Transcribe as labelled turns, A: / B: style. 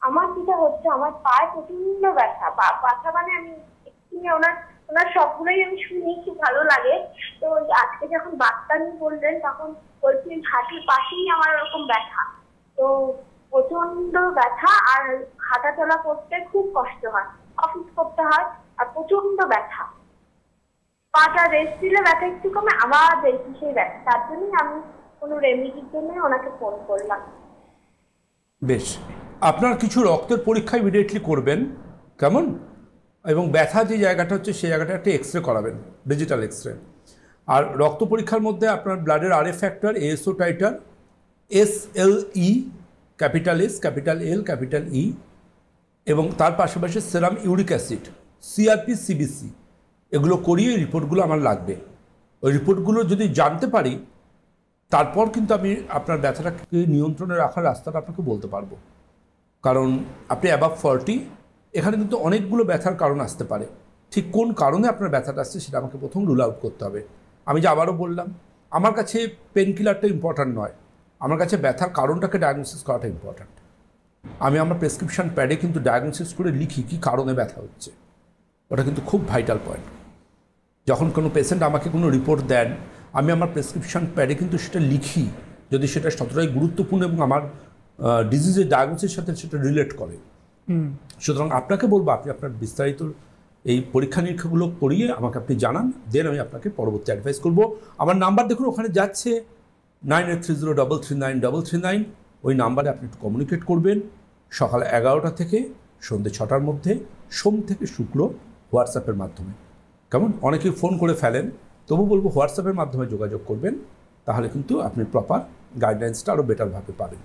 A: আমার যেটা হচ্ছে, আমার পায়ে প্রচন্ড ব্যথা, ব্যথা মানে আমি একটু ওনার ওনার সবগুলোই আমি শুনি, খুব ভালো লাগে। তো আজকে যখন বার্তা নিয়ে বললেন তখন বলছেন হাঁটুর পাশেই আমার ওরকম ব্যথা। তো প্রচন্ড ব্যথা, আর হাঁটা চলা করতে খুব কষ্ট হয়, অফিস করতে হয়, আর প্রচন্ড ব্যথা। পাটা রেস্ট দিলে ব্যথা একটু কমে, আবার দেখি সেই ব্যথা। তার জন্যই আমি কোনো রেমেডির জন্য ওনাকে ফোন করলাম।
B: বেশ, আপনার কিছু রক্তের পরীক্ষা ইমিডিয়েটলি করবেন, কেমন? এবং ব্যথা যে জায়গাটা হচ্ছে সেই জায়গাটা একটা এক্স রে করাবেন, ডিজিটাল এক্স রে। আর রক্ত পরীক্ষার মধ্যে আপনার ব্লাডের RA factor, ASO titre, SLE, capital S, capital এল, ক্যাপিটাল ই, এবং তার পাশাপাশি সেরাম ইউরিক অ্যাসিড, CRP, CBC, এগুলো করিয়ে রিপোর্টগুলো আমার লাগবে। ওই রিপোর্টগুলো যদি জানতে পারি, তারপর কিন্তু আমি আপনার ব্যথাটাকে নিয়ন্ত্রণে রাখার রাস্তাটা আপনাকে বলতে পারবো। কারণ আপনি অ্যাবাভ 40, এখানে কিন্তু অনেকগুলো ব্যথার কারণ আসতে পারে। ঠিক কোন কারণে আপনার ব্যথাটা আসছে সেটা আমাকে প্রথম রুল আউট করতে হবে। আমি যে আবারও বললাম, আমার কাছে পেন কিলারটা ইম্পর্ট্যান্ট নয়, আমার কাছে ব্যথার কারণটাকে ডায়াগনোসিস করাটা ইম্পর্ট্যান্ট। আমি আমার প্রেসক্রিপশান প্যাডে কিন্তু ডায়াগনোসিস করে লিখি কী কারণে ব্যথা হচ্ছে। ওটা কিন্তু খুব ভাইটাল পয়েন্ট। যখন কোনো পেশেন্ট আমাকে কোনো রিপোর্ট দেন, আমি আমার প্রেসক্রিপশান প্যাডে কিন্তু সেটা লিখি, যদি সেটা ততটাই গুরুত্বপূর্ণ এবং আমার ডিজিজের ডায়াগনোসিসের সাথে সেটা রিলেট করে। সুতরাং আপনাকে বলবো, আপনি আপনার বিস্তারিত এই পরীক্ষা নিরীক্ষাগুলো করিয়ে আমাকে আপনি জানান, দেন আমি আপনাকে পরবর্তী অ্যাডভাইস করব। আমার নাম্বার দেখুন ওখানে যাচ্ছে, 9830339339। ওই নাম্বারে আপনি একটু কমিউনিকেট করবেন সকাল 11টা থেকে সন্ধ্যে 6টার মধ্যে, সোম থেকে শুক্র, হোয়াটসঅ্যাপের মাধ্যমে। কেমন? অনেকেই ফোন করে ফেলেন, তবু বলবো হোয়াটসঅ্যাপের মাধ্যমে যোগাযোগ করবেন, তাহলে কিন্তু আপনি প্রপার গাইডলাইন্সটা আরও বেটারভাবে পাবেন।